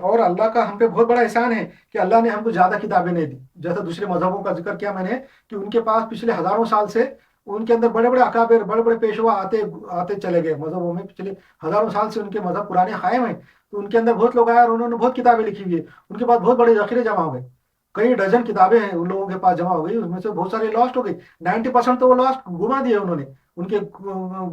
اور اللہ کا ہم پہ بہت بڑا احسان ہے کہ اللہ نے ہم کو زیادہ کتابیں نہیں دی. جیسے دوسرے مذہبوں کا ذکر کیا میں نے کہ ان کے پاس پچھلے ہزاروں سال سے ان کے اندر بڑے بڑے اکابر بڑے بڑے پیشوا آتے آتے چلے گئے مذہبوں میں. پچھلے ہزاروں سال سے ان کے مذہب پرانے قائم ہیں. تو ان کے اندر بہت لوگ آئے اور انہوں نے بہت کتابیں لکھی ہوئی ہے. ان کے پاس بہت بڑے ذخیرے جمع ہو گئے. کئی ڈزن کتابیں ہیں ان لوگوں کے پاس جمع ہو گئی. اس میں سے بہت سارے لاسٹ ہو گئی. 90% تو وہ لاسٹ گما دیے انہوں نے. ان کے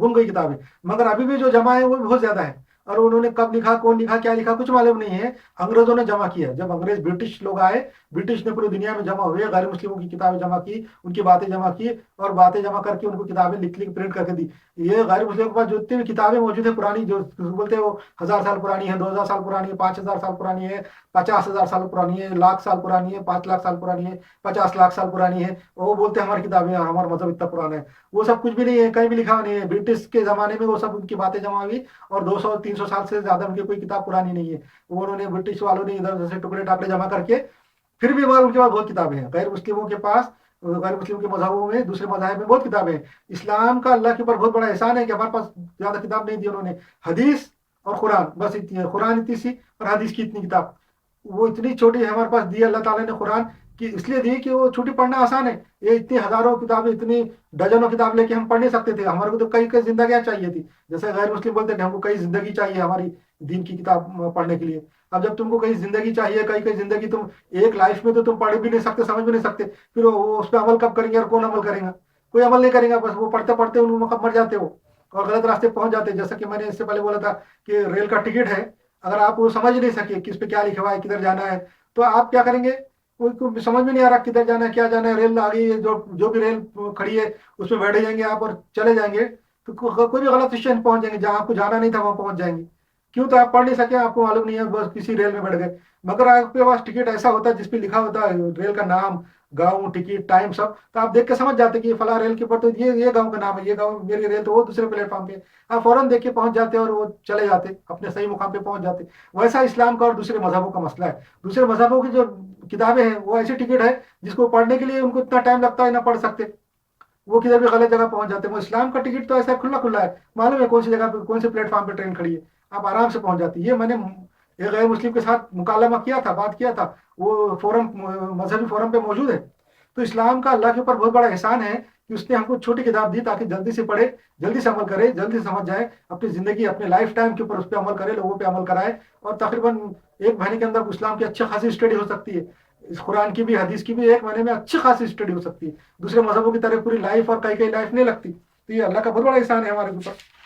گم گئی کتابیں. مگر ابھی بھی جو جمع ہے وہ بھی بہت زیادہ ہے. اور انہوں نے کب لکھا کون لکھا کیا لکھا کچھ معلوم نہیں ہے. انگریزوں نے جمع کیا. جب انگریز برٹش لوگ آئے برٹش نے پوری دنیا میں جمع ہوئے غیر مسلموں کی کتابیں جمع کی ان کی باتیں جمع کی اور باتیں جمع کر کے ان کو کتابیں لکھ لکھ پرنٹ کر کے دی. یہ غیر مسلموں کے پاس جو اتنی بھی کتابیں موجود ہیں پرانی جو بولتے ہیں وہ 1000 سال پرانی ہے 2000 سال پرانی ہے 5000 سال پرانی ہے 50,000 سال پرانی ہے 1,00,000 سال پرانی ہے 5,00,000 سال پرانی ہے 50,00,000 سال پرانی ہے. وہ بولتے ہیں ہماری کتابیں ہمارا مذہب اتنا پرانا ہے. وہ سب کچھ بھی نہیں ہے کہیں بھی لکھا نہیں ہے. برٹش کے زمانے میں وہ سب ان کی باتیں جمع ہوئی اور 200-300 سال سے زیادہ ان کی کوئی کتاب پرانی نہیں ہے. وہ انہوں نے برٹش والوں نے ادھر ادھر سے ٹکڑے ٹاکڑے جمع کر کے پھر بھی ان کے پاس بہت کتابیں ہیں. غیر مسلموں کے پاس غیر مسلم کے مذہبوں میں دوسرے مذاہب میں بہت کتابیں ہیں. اسلام کا اللہ کے اوپر بہت بڑا احسان ہے کہ ہمارے پاس زیادہ کتاب نہیں دی انہوں نے. حدیث اور قرآن بس اتنی ہے. قرآن اتنی سی اور حدیث کی اتنی کتاب وہ اتنی چھوٹی ہے ہمارے پاس دی اللہ تعالیٰ نے قرآن کی اس لیے دی کہ وہ چھوٹی پڑھنا آسان ہے. یہ اتنی ہزاروں کتابیں اتنی ڈجنوں کتاب لے کے ہم پڑھ نہیں سکتے تھے. ہمارے کو تو کئی کئی زندگیاں چاہیے تھی. جیسے غیر مسلم بولتے ہیں کہ ہم کو کئی زندگی چاہیے ہماری دین کی کتاب پڑھنے کے لیے. اب جب تم کو کئی زندگی چاہیے کئی کئی زندگی تم ایک لائف میں تو تم پڑھ بھی نہیں سکتے سمجھ بھی نہیں سکتے. پھر وہ اس پہ عمل کب کریں گے اور کون عمل کرے گا. کوئی عمل نہیں کرے گا. بس وہ پڑھتے پڑھتے ان میں کب مر جاتے ہو اور غلط راستے پہنچ جاتے. جیسا کہ میں نے اس سے پہلے بولا تھا کہ ریل کا ٹکٹ ہے اگر آپ وہ سمجھ نہیں سکے کس پہ کیا لکھا ہوا ہے کدھر جانا ہے تو آپ کیا کریں گے. کوئی سمجھ میں نہیں آ رہا کدھر جانا ہے کیا جانا ہے. ریل آ گئی ہے جو بھی ریل کھڑی ہے اس میں بیٹھ جائیں گے آپ اور چلے جائیں گے تو کوئی بھی غلط اسٹیشن پہنچ جائیں گے. جہاں آپ کو جانا نہیں تھا وہاں پہنچ جائیں گے. کیوں تو آپ پڑھ نہیں سکے آپ کو معلوم نہیں ہے بس کسی ریل میں بیٹھ گئے. مگر آپ کے پاس ٹکٹ ایسا ہوتا ہے جس پہ لکھا ہوتا ہے ریل کا نام گاؤں ٹکٹ ٹائم سب تو آپ دیکھ کے سمجھ جاتے کہ فلاں ریل کے اوپر تو یہ گاؤں کا نام ہے. یہ گاؤں میری ریل تو وہ دوسرے پلیٹ فارم پہ. آپ فوراً دیکھ کے پہنچ جاتے اور وہ چلے جاتے اپنے صحیح مقام پہ پہنچ جاتے. ویسا اسلام کا اور دوسرے مذہبوں کا مسئلہ ہے. دوسرے مذہبوں کی جو کتابیں ہیں وہ ایسی ٹکٹ ہے جس کو پڑھنے کے لیے ان کو اتنا ٹائم لگتا ہے نہ پڑھ سکتے. وہ کدھر بھی غلط جگہ پہنچ جاتے ہیں. وہ اسلام کا ٹکٹ تو ایسا کھلا کھلا ہے. معلوم ہے کون سی جگہ پہ کون سے پلیٹ فارم پہ ٹرین کھڑی ہے آپ آرام سے پہنچ جاتی. یہ میں نے ایک غیر مسلم کے ساتھ مکالمہ کیا تھا بات کیا تھا. وہ فورم مذہبی فورم پہ موجود ہے. تو اسلام کا اللہ کے اوپر بہت بڑا احسان ہے کہ اس نے ہم کو چھوٹی کتاب دی تاکہ جلدی سے پڑھے جلدی سے عمل کرے جلدی سے سمجھ جائے اپنی زندگی اپنے لائف ٹائم کے اوپر اس پہ عمل کرے لوگوں پہ عمل کرائے. اور تقریباً ایک مہینے کے اندر اسلام کی اچھی خاصی اسٹڈی ہو سکتی ہے. اس قرآن کی بھی حدیث کی بھی ایک مہینے میں اچھی خاصی اسٹڈی ہو سکتی ہے. دوسرے مذہبوں کی طرح پوری لائف اور کئی کئی لائف نہیں لگتی. تو یہ اللہ کا بہت بڑا احسان ہے ہمارے اوپر.